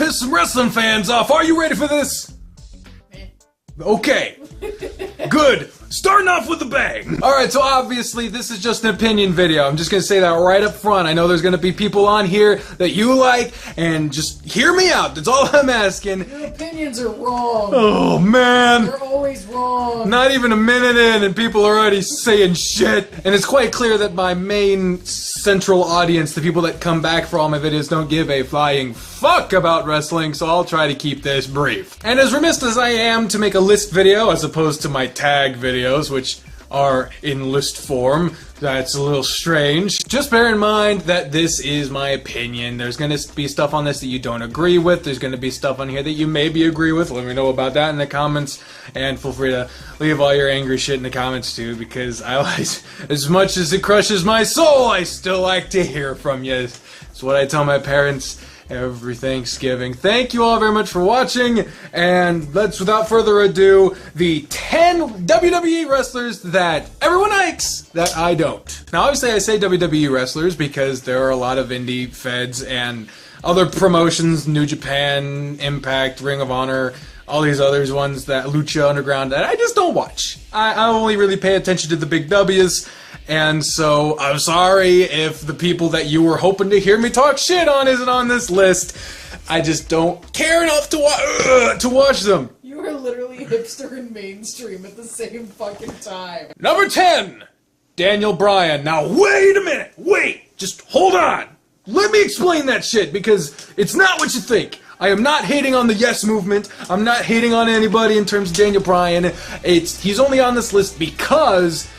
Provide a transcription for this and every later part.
piss some wrestling fans off. Are you ready for this? Okay. Good. Starting off with a bang. Alright, so obviously this is just an opinion video. I'm just gonna say that right up front. I know there's gonna be people on here that you like, and just hear me out. That's all I'm asking. Your opinions are wrong. Oh, man. They're always wrong. Not even a minute in and people are already saying shit. And it's quite clear that my main central audience, the people that come back for all my videos, don't give a flying fuck about wrestling, so I'll try to keep this brief. And as remiss as I am to make a list video as opposed to my tag videos, which are in list form, that's a little strange. Just bear in mind that this is my opinion. There's gonna be stuff on this that you don't agree with. There's gonna be stuff on here that you maybe agree with. Let me know about that in the comments, and feel free to leave all your angry shit in the comments too, because I like, as much as it crushes my soul, I still like to hear from you. It's what I tell my parents every Thanksgiving. Thank you all very much for watching, and let's, without further ado, the 10 WWE wrestlers that everyone likes that I don't. Now obviously I say WWE wrestlers because there are a lot of indie feds and other promotions, New Japan, Impact, Ring of Honor, all these others ones, that Lucha Underground, that I just don't watch. I only really pay attention to the big W's. And so, I'm sorry if the people that you were hoping to hear me talk shit on isn't on this list. I just don't care enough to watch them. You are literally hipster and mainstream at the same fucking time. Number 10, Daniel Bryan. Now, wait a minute. Wait. Just hold on. Let me explain that shit, because it's not what you think. I am not hating on the Yes Movement. I'm not hating on anybody in terms of Daniel Bryan. He's only on this list because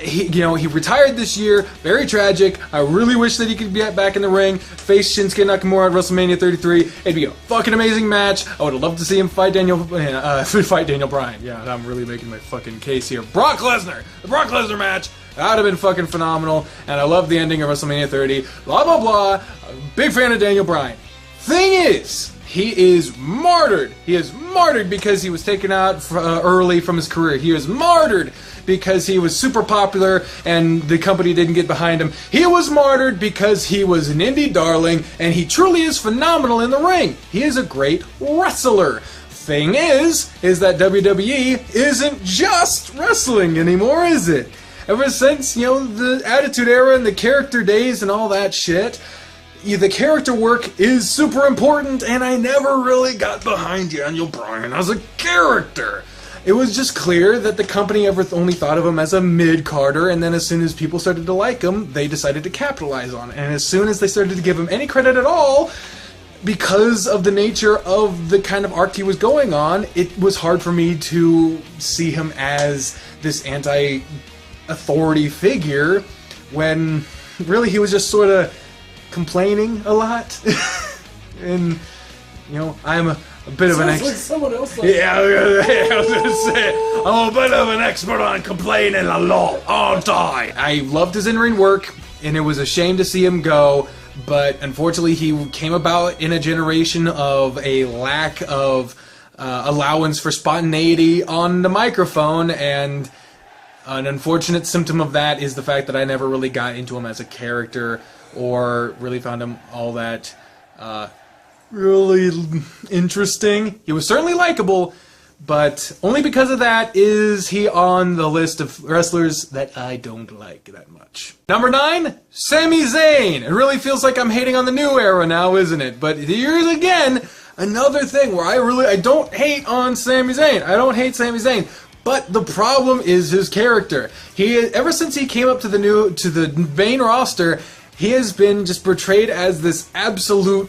he retired this year. Very tragic. I really wish that he could be back in the ring, face Shinsuke Nakamura at WrestleMania 33. It'd be a fucking amazing match. I would have loved to see him fight Daniel Bryan. Yeah, I'm really making my fucking case here. Brock Lesnar. The Brock Lesnar match. That would have been fucking phenomenal. And I love the ending of WrestleMania 30. Blah, blah, blah. Big fan of Daniel Bryan. Thing is, he is martyred. He is martyred because he was taken out early from his career. He was martyred because he was super popular and the company didn't get behind him. He was martyred because he was an indie darling, and he truly is phenomenal in the ring. He is a great wrestler. Thing is that WWE isn't just wrestling anymore, is it? Ever since, the Attitude Era and the character days and all that shit, the character work is super important, and I never really got behind Daniel Bryan as a character. It was just clear that the company only thought of him as a mid-carder, and then as soon as people started to like him, they decided to capitalize on it. And as soon as they started to give him any credit at all, because of the nature of the kind of arc he was going on, it was hard for me to see him as this anti-authority figure, when really he was just sort of complaining a lot. And, I'm a bit of an expert. Like someone else. Yeah, I was gonna say, I'm a bit of an expert on complaining a lot, aren't I? I loved his in-ring work, and it was a shame to see him go, but unfortunately he came about in a generation of a lack of allowance for spontaneity on the microphone, and an unfortunate symptom of that is the fact that I never really got into him as a character, or really found him all that really interesting. He was certainly likable, but only because of that is he on the list of wrestlers that I don't like that much. Number 9, Sami Zayn. It really feels like I'm hating on the new era now, isn't it? But here's again another thing where I don't hate on Sami Zayn. I don't hate Sami Zayn. But the problem is his character. Ever since he came up to the main roster, he has been just portrayed as this absolute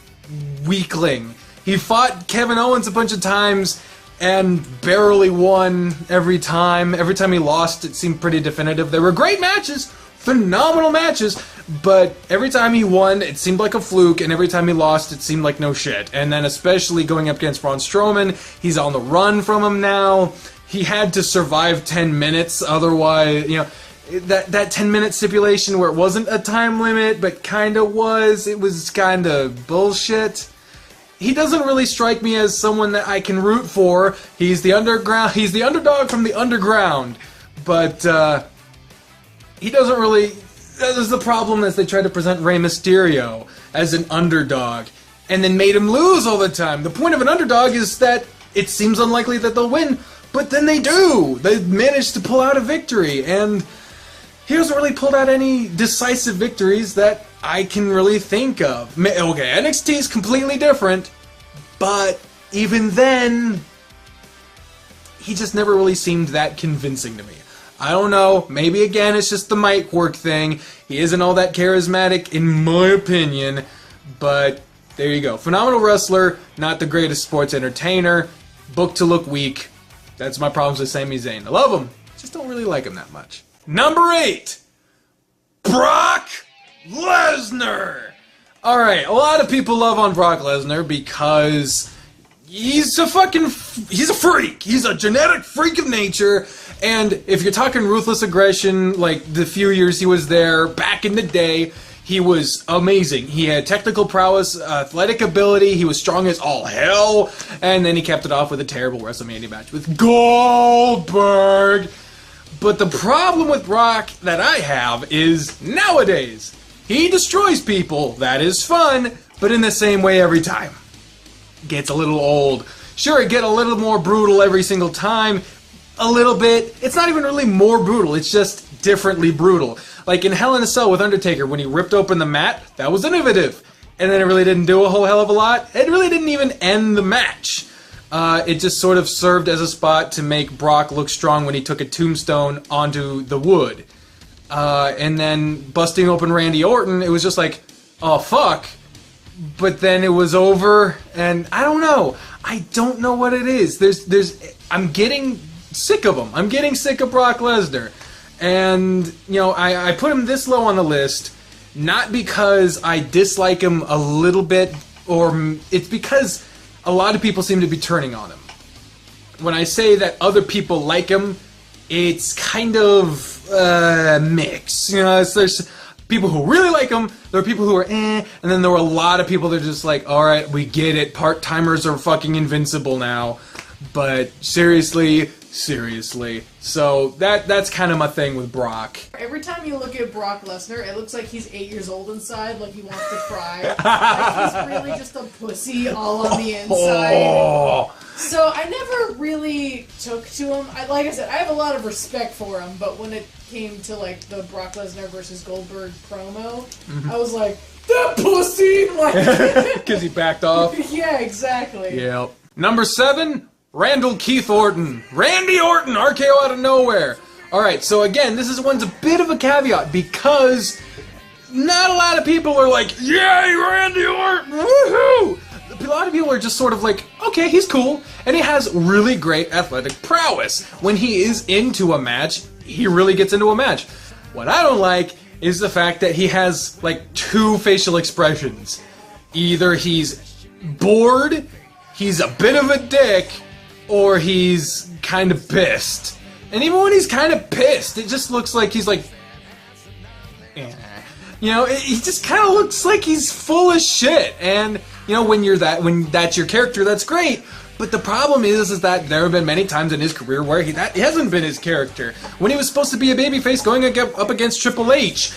weakling. He fought Kevin Owens a bunch of times and barely won every time. Every time he lost, it seemed pretty definitive. They were great matches, phenomenal matches, but every time he won, it seemed like a fluke, and every time he lost, it seemed like no shit. And then especially going up against Braun Strowman, he's on the run from him now. He had to survive 10 minutes, otherwise, that 10-minute stipulation where it wasn't a time limit, but kinda was, it was kinda bullshit. He doesn't really strike me as someone that I can root for. He's the underdog from the underground, but he doesn't really. That is the problem, as they try to present Rey Mysterio as an underdog, and then made him lose all the time. The point of an underdog is that it seems unlikely that they'll win, but then they do. They manage to pull out a victory, and he hasn't really pulled out any decisive victories that I can really think of. Okay, NXT is completely different, but even then, he just never really seemed that convincing to me. I don't know, maybe again it's just the mic work thing. He isn't all that charismatic in my opinion, but there you go. Phenomenal wrestler, not the greatest sports entertainer, booked to look weak. That's my problems with Sami Zayn. I love him, just don't really like him that much. Number 8, Brock Lesnar. Alright, a lot of people love on Brock Lesnar because he's a freak. He's a genetic freak of nature. And if you're talking ruthless aggression, like the few years he was there, back in the day, he was amazing. He had technical prowess, athletic ability, he was strong as all hell, and then he kept it off with a terrible WrestleMania match with Goldberg. But the problem with Brock that I have is nowadays, he destroys people. That is fun, but in the same way every time. Gets a little old. Sure, it get a little more brutal every single time. A little bit. It's not even really more brutal. It's just differently brutal. Like in Hell in a Cell with Undertaker, when he ripped open the mat, that was innovative. And then it really didn't do a whole hell of a lot. It really didn't even end the match. It just sort of served as a spot to make Brock look strong when he took a tombstone onto the wood. And then busting open Randy Orton, it was just like, oh fuck. But then it was over, and I don't know. I don't know what it is. I'm getting sick of him. I'm getting sick of Brock Lesnar. And, you know, I put him this low on the list, not because I dislike him a little bit, or it's because a lot of people seem to be turning on him. When I say that other people like him, it's kind of mixed. You know, there's people who really like him, there are people who are and then there were a lot of people that are just like, alright, we get it, part-timers are fucking invincible now. But seriously. So that's kind of my thing with Brock. Every time you look at Brock Lesnar, it looks like he's 8 years old inside, like he wants to cry. Like he's really just a pussy all on the inside. So I never really took to him. Like I said, I have a lot of respect for him, but when it came to like the Brock Lesnar versus Goldberg promo, I was like, that pussy! Like, because he backed off? Yeah, exactly. Yep. Number 7, Randall Keith Orton. Randy Orton, RKO out of nowhere. Alright, so again, this one's a bit of a caveat because not a lot of people are like, yay, Randy Orton, woohoo! A lot of people are just sort of like, okay, he's cool, and he has really great athletic prowess. When he is into a match, he really gets into a match. What I don't like is the fact that he has, like, 2 facial expressions. Either he's bored, he's a bit of a dick, or he's kind of pissed. And even when he's kind of pissed, it just looks like he's like, eh. You know, he just kind of looks like he's full of shit. And you know, when that's your character, that's great. But the problem is that there have been many times in his career where that hasn't been his character. When he was supposed to be a babyface going up against Triple H,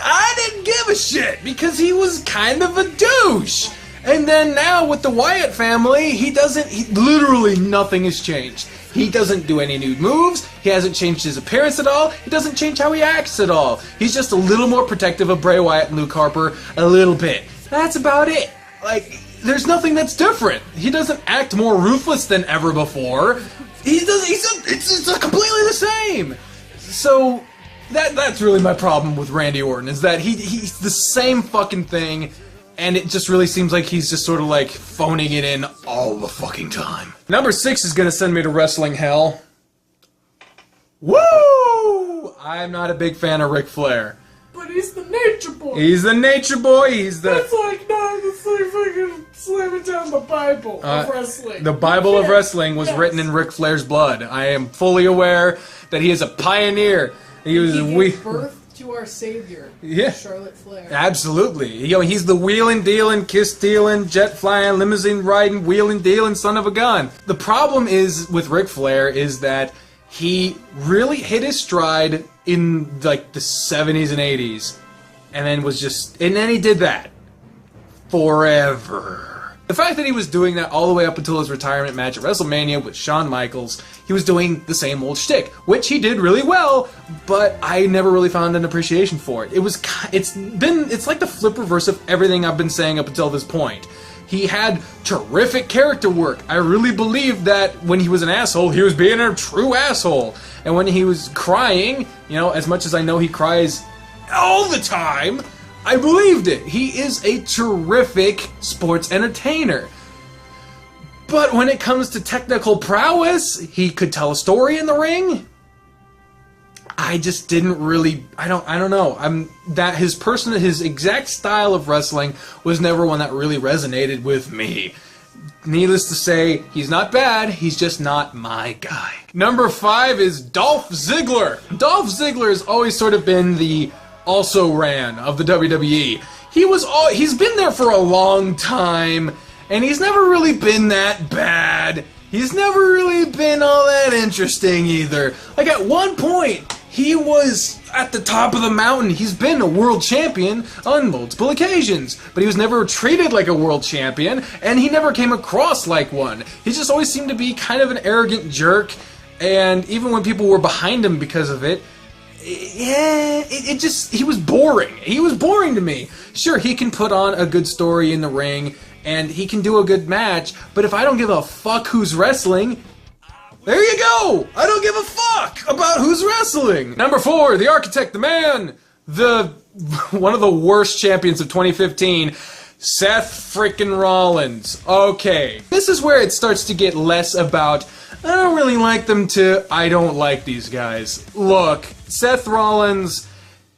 I didn't give a shit because he was kind of a douche. And then now with the Wyatt family, literally nothing has changed. He doesn't do any new moves, he hasn't changed his appearance at all, he doesn't change how he acts at all. He's just a little more protective of Bray Wyatt and Luke Harper, a little bit. That's about it. Like, there's nothing that's different. He doesn't act more ruthless than ever before. It's completely the same. So, that's really my problem with Randy Orton, is that he's the same fucking thing, and it just really seems like he's just sort of like phoning it in all the fucking time. Number 6 is gonna send me to wrestling hell. Woo! I'm not a big fan of Ric Flair. But he's the nature boy. He's the nature boy. He's the... That's like fucking slamming down the Bible of wrestling. The Bible of wrestling was written in Ric Flair's blood. I am fully aware that he is a pioneer. He gave birth to our savior, yeah. Charlotte Flair. Absolutely. You know, he's the wheeling, dealing, kiss stealing, jet flying, limousine riding, wheeling, dealing son of a gun. The problem is with Ric Flair is that he really hit his stride in like the 70s and 80s, and then he did that forever. The fact that he was doing that all the way up until his retirement match at WrestleMania with Shawn Michaels, he was doing the same old shtick, which he did really well, but I never really found an appreciation for it. It's like the flip reverse of everything I've been saying up until this point. He had terrific character work. I really believed that when he was an asshole, he was being a true asshole. And when he was crying, you know, as much as I know he cries all the time, I believed it. He is a terrific sports entertainer. But when it comes to technical prowess, he could tell a story in the ring. I just didn't really, I don't know. His exact style of wrestling was never one that really resonated with me. Needless to say, he's not bad, he's just not my guy. Number 5 is Dolph Ziggler. Dolph Ziggler has always sort of been the also-ran of the WWE. He's been there for a long time, and he's never really been that bad. He's never really been all that interesting either. Like at one point, he was at the top of the mountain. He's been a world champion on multiple occasions, but he was never treated like a world champion, and he never came across like one. He just always seemed to be kind of an arrogant jerk, and even when people were behind him because of it, he was boring. He was boring to me. Sure, he can put on a good story in the ring, and he can do a good match, but if I don't give a fuck who's wrestling, there you go! I don't give a fuck about who's wrestling! Number 4, the Architect, the Man, one of the worst champions of 2015, Seth frickin' Rollins. Okay, this is where it starts to get less about, I don't really like them, to, I don't like these guys. Look, Seth Rollins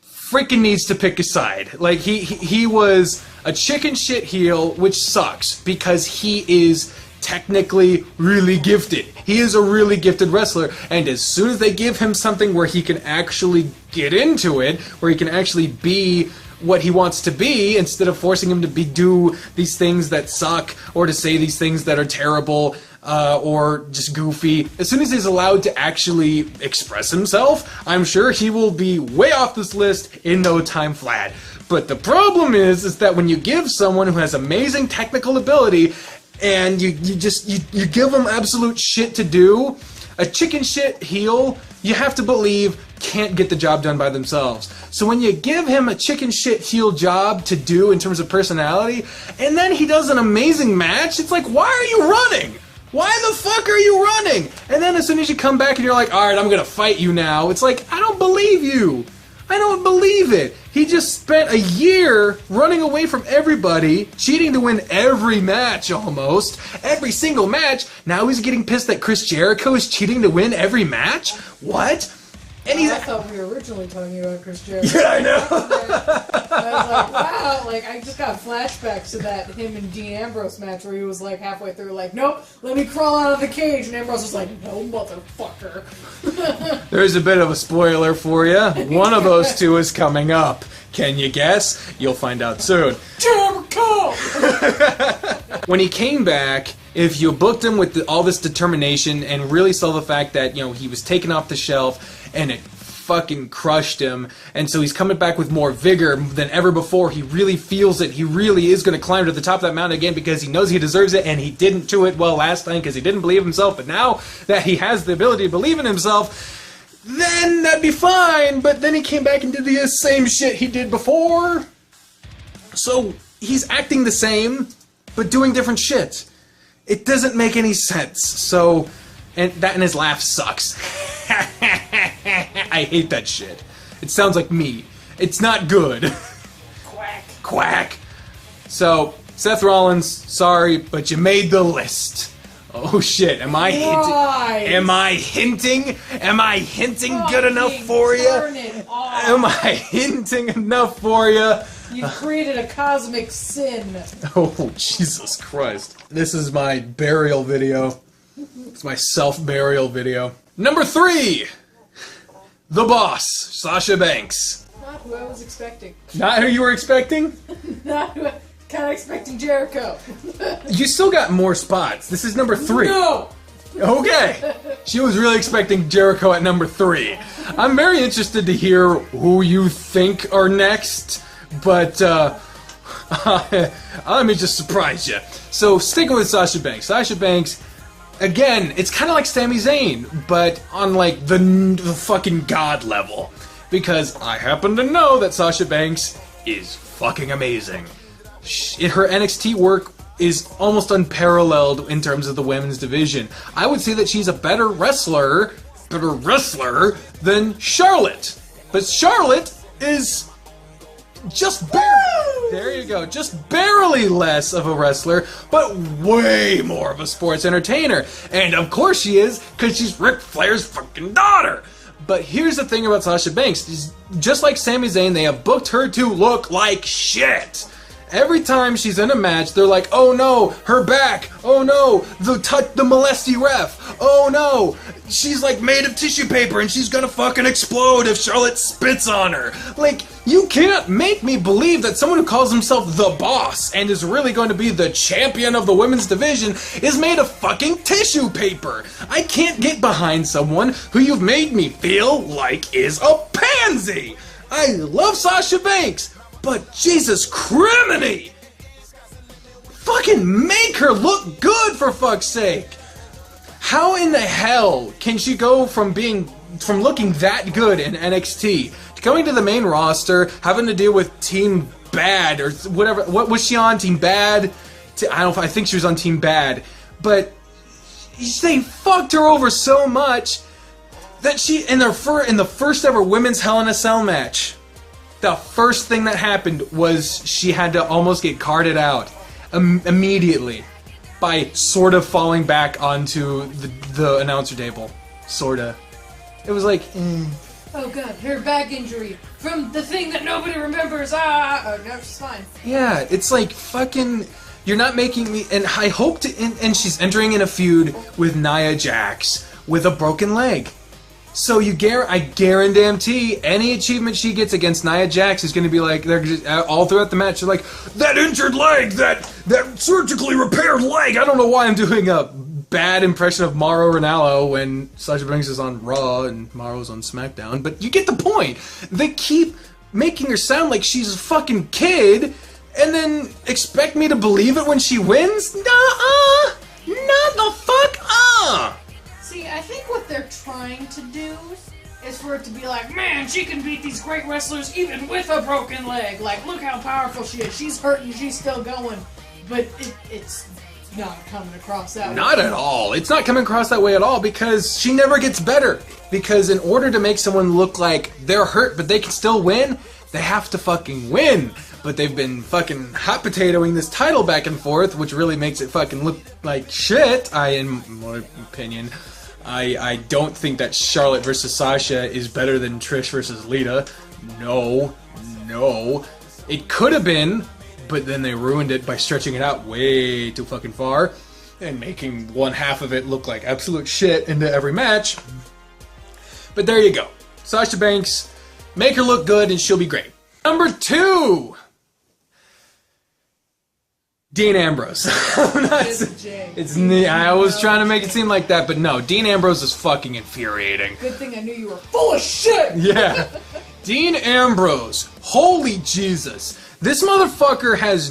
freaking needs to pick a side. Like, he was a chicken shit heel, which sucks, because he is technically really gifted. He is a really gifted wrestler, and as soon as they give him something where he can actually get into it, where he can actually be what he wants to be, instead of forcing him to do these things that suck, or to say these things that are terrible, or just goofy, as soon as he's allowed to actually express himself, I'm sure he will be way off this list in no time flat. But the problem is that when you give someone who has amazing technical ability, and you give them absolute shit to do, a chicken shit heel, you have to believe, can't get the job done by themselves. So when you give him a chicken shit heel job to do in terms of personality, and then he does an amazing match, it's like, why are you running? Why the fuck are you running? And then as soon as you come back and you're like, alright, I'm gonna fight you now, it's like, I don't believe you. I don't believe it. He just spent a year running away from everybody, cheating to win every match almost, every single match. Now he's getting pissed that Chris Jericho is cheating to win every match? What? And I thought we were originally talking about Chris Jericho. Yeah, I know. I was like, wow, like, I just got flashbacks to that him and Dean Ambrose match where he was like halfway through, like, nope, let me crawl out of the cage, and Ambrose was like, no, motherfucker. There's a bit of a spoiler for you. One of those two is coming up. Can you guess? You'll find out soon. Jericho! When he came back, if you booked him with all this determination and really saw the fact that, you know, he was taken off the shelf and it fucking crushed him, and so he's coming back with more vigor than ever before, he really feels it, he really is going to climb to the top of that mountain again because he knows he deserves it, and he didn't do it well last time because he didn't believe himself, but now that he has the ability to believe in himself, then that'd be fine, but then he came back and did the same shit he did before. So he's acting the same, but doing different shit. It doesn't make any sense. So, and his laugh sucks. I hate that shit. It sounds like me. It's not good. Quack. Quack. So, Seth Rollins, sorry, but you made the list. Oh shit, am I hinting? Am I hinting? Am I hinting good enough for you? Am I hinting enough for you? You created a cosmic sin. Oh, Jesus Christ. This is my burial video. It's my self-burial video. Number 3! The Boss, Sasha Banks. Not who I was expecting. Not who you were expecting? Not who kind of expecting Jericho. You still got more spots. This is number 3. No! Okay. She was really expecting Jericho at number 3. I'm very interested to hear who you think are next, but, Let me just surprise you. So, sticking with Sasha Banks. Sasha Banks, again, it's kind of like Sami Zayn, but on like the fucking god level. Because I happen to know that Sasha Banks is fucking amazing. Her NXT work is almost unparalleled in terms of the women's division. I would say that she's a better wrestler than Charlotte. But Charlotte is just barely, there you go, just barely less of a wrestler, but way more of a sports entertainer. And of course she is, because she's Ric Flair's fucking daughter. But here's the thing about Sasha Banks. Just like Sami Zayn, they have booked her to look like shit. Every time she's in a match, they're like, oh no, her back, oh no, the molesty ref, oh no, she's like made of tissue paper and she's gonna fucking explode if Charlotte spits on her. Like, you can't make me believe that someone who calls himself the boss and is really going to be the champion of the women's division is made of fucking tissue paper. I can't get behind someone who you've made me feel like is a pansy. I love Sasha Banks, but Jesus criminy! Fucking make her look good, for fuck's sake! How in the hell can she go from looking that good in NXT to going to the main roster, having to deal with Team Bad or whatever? What was she on? Team Bad? I think she was on Team Bad, but they fucked her over so much that she in the first ever women's Hell in a Cell match, the first thing that happened was she had to almost get carted out immediately by sort of falling back onto the announcer table. Sorta. It was like, oh god, her back injury from the thing that nobody remembers. Oh, no, she's fine. Yeah, it's like fucking, you're not making me, and I hope to, and she's entering in a feud with Nia Jax with a broken leg. So I guarantee any achievement she gets against Nia Jax is going to be like, they're just, all throughout the match, they're like, that injured leg, that surgically repaired leg. I don't know why I'm doing a bad impression of Mauro Ranallo when Sasha Banks is on Raw and Mauro's on SmackDown, but you get the point. They keep making her sound like she's a fucking kid, and then expect me to believe it when she wins? Nuh-uh! Not the fuck See, I think what they're trying to do is for it to be like, man, she can beat these great wrestlers even with a broken leg. Like, look how powerful she is. She's hurting, she's still going. But it's not coming across that way. Not at all. It's not coming across that way at all because she never gets better. Because in order to make someone look like they're hurt but they can still win, they have to fucking win. But they've been fucking hot potatoing this title back and forth, which really makes it fucking look like shit, in my opinion. I don't think that Charlotte versus Sasha is better than Trish versus Lita. No. It could have been, but then they ruined it by stretching it out way too fucking far and making one half of it look like absolute shit into every match. But there you go. Sasha Banks, make her look good and she'll be great. Number 2. Dean Ambrose. I was trying to make it seem like that, but no. Dean Ambrose is fucking infuriating. Good thing I knew you were full of shit! Yeah. Dean Ambrose. Holy Jesus. This motherfucker has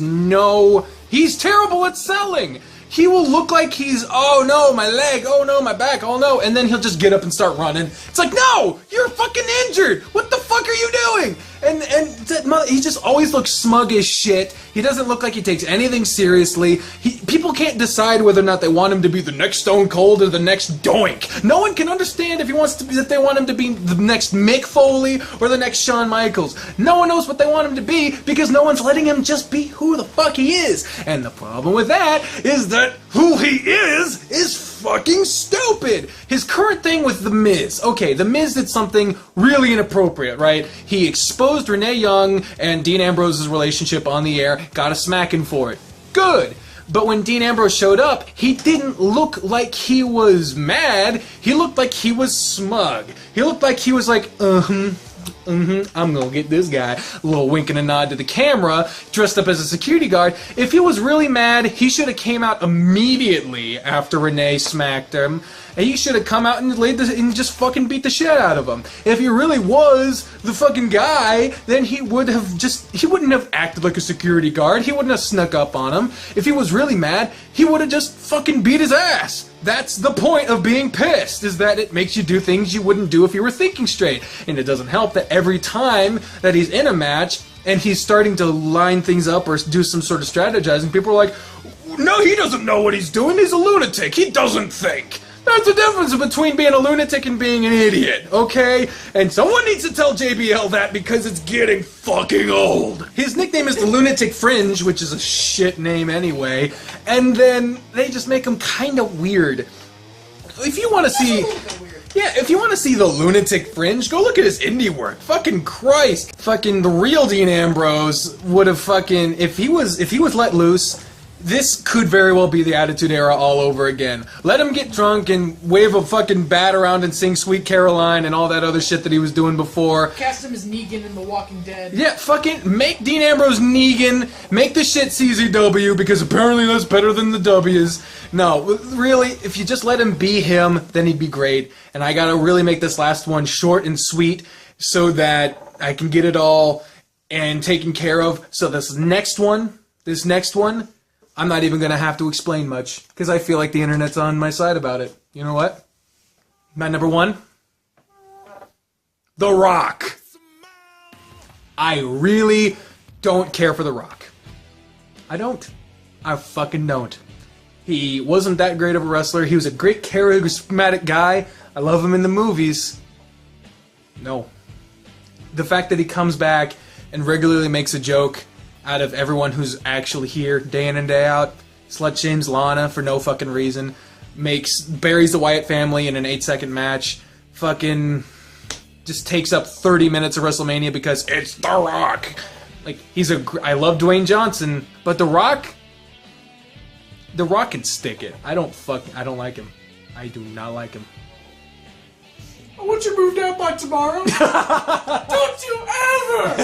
he's terrible at selling. He will look like he's, oh no, my leg, oh no, my back, oh no, and then he'll just get up and start running. It's like, no, you're fucking injured. What the fuck are you doing? And he just always looks smug as shit. He doesn't look like he takes anything seriously. People can't decide whether or not they want him to be the next Stone Cold or the next Doink. No one can understand if they want him to be the next Mick Foley or the next Shawn Michaels. No one knows what they want him to be because no one's letting him just be who the fuck he is. And the problem with that is that who he is fucking stupid. His current thing with The Miz. Okay, The Miz did something really inappropriate, right? He exposed Renee Young and Dean Ambrose's relationship on the air, got a smacking for it. Good. But when Dean Ambrose showed up, he didn't look like he was mad. He looked like he was smug. He looked like he was like, I'm gonna get this guy. A little wink and a nod to the camera, dressed up as a security guard. If he was really mad, he should have came out immediately after Renee smacked him. And he should have come out and and just fucking beat the shit out of him. If he really was the fucking guy, then he wouldn't have acted like a security guard. He wouldn't have snuck up on him. If he was really mad, he would have just fucking beat his ass. That's the point of being pissed, is that it makes you do things you wouldn't do if you were thinking straight. And it doesn't help that every time that he's in a match and he's starting to line things up or do some sort of strategizing, people are like, no, he doesn't know what he's doing. He's a lunatic. He doesn't think. That's the difference between being a lunatic and being an idiot, okay? And someone needs to tell JBL that because it's getting fucking old. His nickname is the Lunatic Fringe, which is a shit name anyway, and then they just make him kind of weird. If you want to see... Yeah, if you want to see the Lunatic Fringe, go look at his indie work. Fucking Christ. Fucking the real Dean Ambrose would have fucking... If he was let loose... This could very well be the Attitude Era all over again. Let him get drunk and wave a fucking bat around and sing Sweet Caroline and all that other shit that he was doing before. Cast him as Negan in The Walking Dead. Yeah, fucking make Dean Ambrose Negan. Make the shit CZW because apparently that's better than the W's. No, really, if you just let him be him, then he'd be great. And I gotta really make this last one short and sweet so that I can get it all and taken care of. So this next one... I'm not even going to have to explain much, because I feel like the internet's on my side about it. You know what? My number one? The Rock. I really don't care for The Rock. I don't. I fucking don't. He wasn't that great of a wrestler. He was a great charismatic guy. I love him in the movies. No. The fact that he comes back and regularly makes a joke out of everyone who's actually here day in and day out, slut shames Lana for no fucking reason, buries the Wyatt family in an 8-second match, fucking just takes up 30 minutes of WrestleMania because it's The Rock. Like, I love Dwayne Johnson, but The Rock can stick it. I don't like him. I do not like him. I want you moved out by tomorrow. Don't you ever!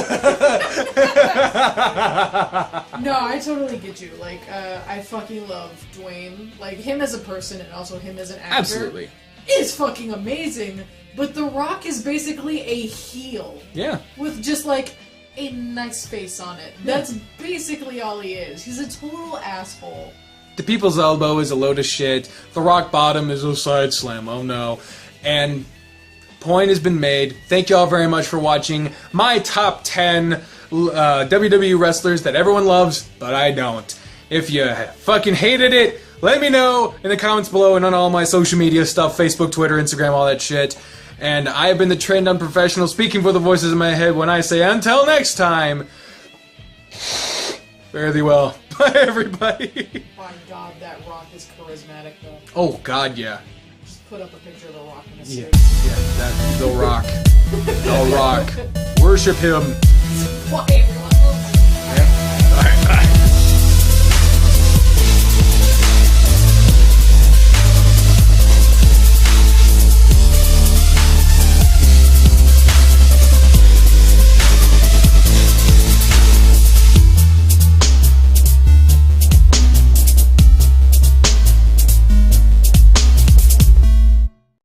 No, I totally get you. Like, I fucking love Dwayne. Like, him as a person and also him as an actor. Absolutely. Is fucking amazing. But The Rock is basically a heel. Yeah. With just, like, a nice face on it. Yeah. That's basically all he is. He's a total asshole. The People's Elbow is a load of shit. The Rock Bottom is a side slam. Oh no. And... point has been made. Thank you all very much for watching my top 10 WWE wrestlers that everyone loves, but I don't. If you fucking hated it, let me know in the comments below and on all my social media stuff, Facebook, Twitter, Instagram, all that shit. And I have been the trained unprofessional speaking for the voices in my head when I say until next time, fare thee well. Bye everybody. My God, that Rock is charismatic though. Oh God, yeah. Put up a picture of The Rock in a suit. Yeah, that's The Rock. The Rock. Worship him. Why